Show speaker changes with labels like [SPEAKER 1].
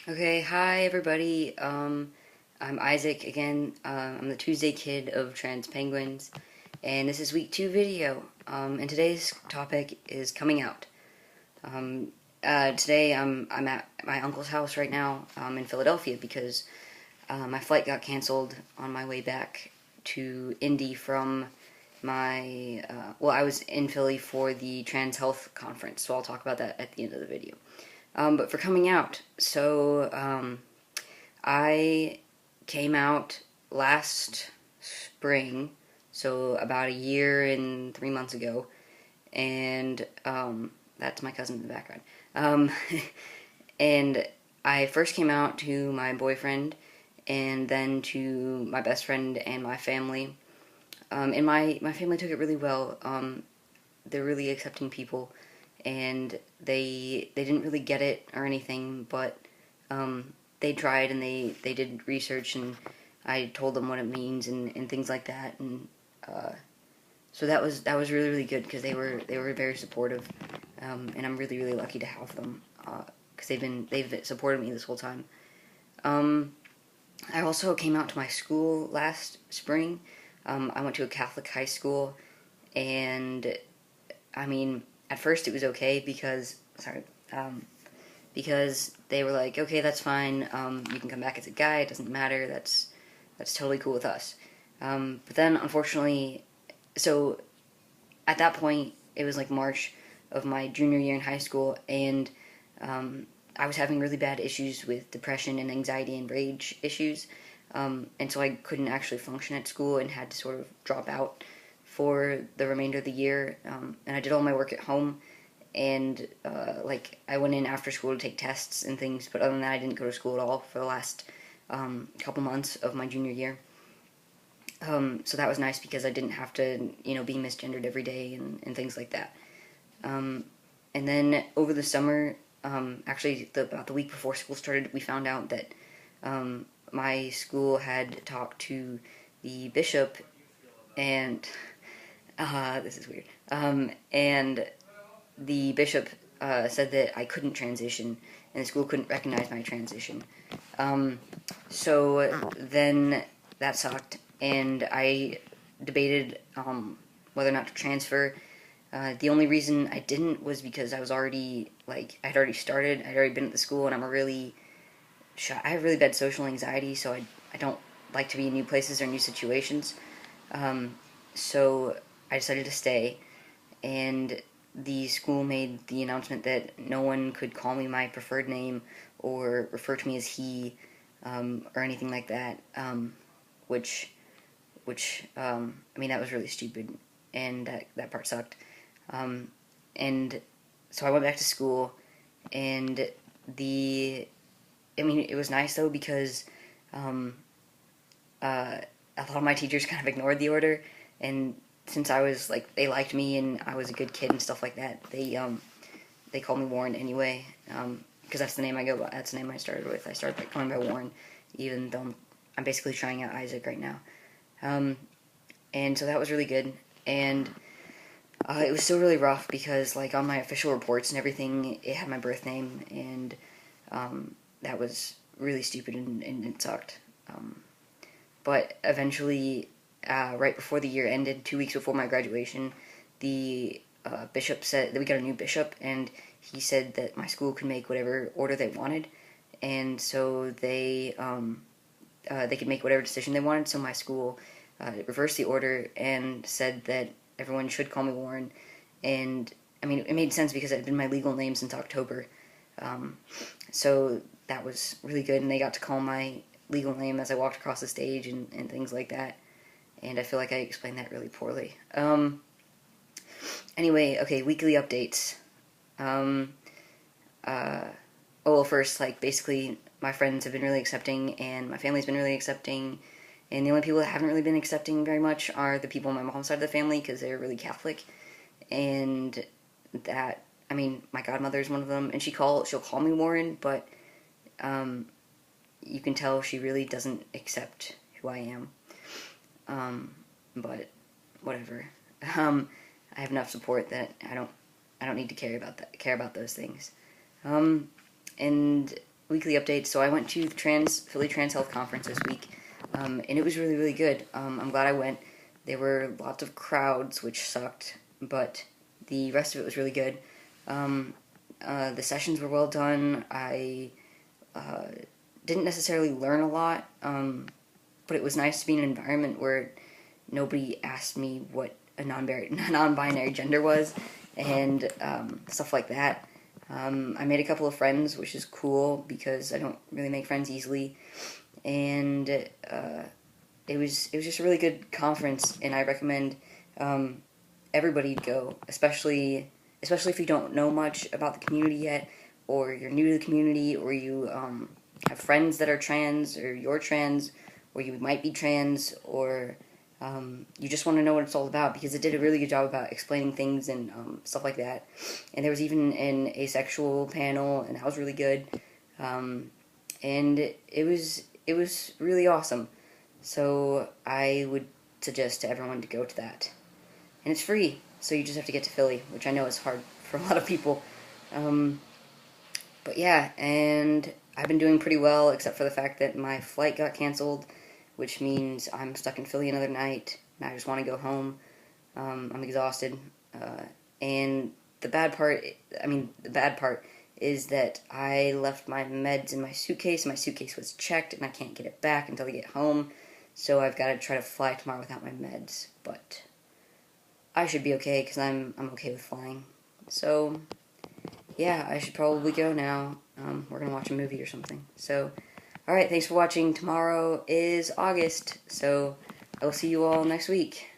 [SPEAKER 1] Okay, hi everybody. I'm Isaac again. I'm the Tuesday kid of Transpenguins, and this is week 2 video. And today's topic is coming out. Um, Today I'm at my uncle's house right now in Philadelphia because my flight got canceled on my way back to Indy from I was in Philly for the Trans Health Conference, so I'll talk about that at the end of the video. But for coming out, I came out last spring, so about a year and 3 months ago, and that's my cousin in the background. Um, and I first came out to my boyfriend, and then to my best friend and my family. And my family took it really well. They're really accepting people, and they didn't really get it or anything, but they tried and they did research, and I told them what it means and things like that, and so that was really good because they were very supportive, and I'm really lucky to have them because they've supported me this whole time. Um, I also came out to my school last spring. I went to a Catholic high school, and I mean, at first it was okay um, because they were like, okay, that's fine. You can come back as a guy. It doesn't matter. That's totally cool with us. But then, unfortunately, so at that point, it was like March of my junior year in high school, and I was having really bad issues with depression and anxiety and rage issues, and so I couldn't actually function at school and had to sort of drop out for the remainder of the year. And I did all my work at home, and like I went in after school to take tests and things, but other than that, I didn't go to school at all for the last couple months of my junior year. So that was nice because I didn't have to, be misgendered every day and things like that. And then over the summer, actually about the week before school started, we found out that my school had talked to the bishop, and this is weird. And the bishop said that I couldn't transition, and the school couldn't recognize my transition. Um, so then that sucked, and I debated whether or not to transfer. The only reason I didn't was because I was already I'd already started. I'd already been at the school, and I have really bad social anxiety, so I don't like to be in new places or new situations. So I decided to stay, and the school made the announcement that no one could call me my preferred name or refer to me as he, or anything like that, which I mean, that was really stupid, and that part sucked. Um, and so I went back to school, and I mean, it was nice though because um, a lot of my teachers kind of ignored the order, and since I was like they liked me and I was a good kid and stuff like that, they called me Warren anyway, because that's the name I go by. That's the name I started with. I started by going by Warren, even though I'm basically trying out Isaac right now. Um, and so that was really good, and it was still really rough because like on my official reports and everything, it had my birth name, and that was really stupid and it sucked. But eventually, right before the year ended, 2 weeks before my graduation, the bishop said that we got a new bishop, and he said that my school could make whatever order they wanted, and so they could make whatever decision they wanted. So my school reversed the order and said that everyone should call me Warren, and I mean it made sense because it had been my legal name since October. So that was really good, and they got to call my legal name as I walked across the stage and things like that. And I feel like I explained that really poorly. Anyway, okay, weekly updates. Um, well, first, like, basically, my friends have been really accepting, and my family's been really accepting, and the only people that haven't really been accepting very much are the people on my mom's side of the family, because they're really Catholic, and I mean, my godmother is one of them, and she'll call me Warren, but, you can tell she really doesn't accept who I am. But whatever. I have enough support that I don't need to care about those things. And weekly update. So I went to the Philly Trans Health Conference this week, and it was really, really good. I'm glad I went. There were lots of crowds, which sucked, but the rest of it was really good. The sessions were well done. I didn't necessarily learn a lot, but it was nice to be in an environment where nobody asked me what a non-binary gender was, and stuff like that. I made a couple of friends, which is cool because I don't really make friends easily, and it was just a really good conference, and I recommend everybody go, especially if you don't know much about the community yet, or you're new to the community, or you have friends that are trans, or you're trans, or you might be trans, or you just want to know what it's all about, because it did a really good job about explaining things and stuff like that. And there was even an asexual panel, and that was really good. And it was really awesome. So I would suggest to everyone to go to that. And it's free, so you just have to get to Philly, which I know is hard for a lot of people. But yeah, and I've been doing pretty well, except for the fact that my flight got canceled, which means I'm stuck in Philly another night, and I just want to go home. I'm exhausted. And the bad part is that I left my meds in my suitcase. My suitcase was checked, and I can't get it back until I get home. So I've got to try to fly tomorrow without my meds. But I should be okay, because I'm okay with flying. So yeah, I should probably go now. We're going to watch a movie or something. So, alright, thanks for watching. Tomorrow is August, so I will see you all next week.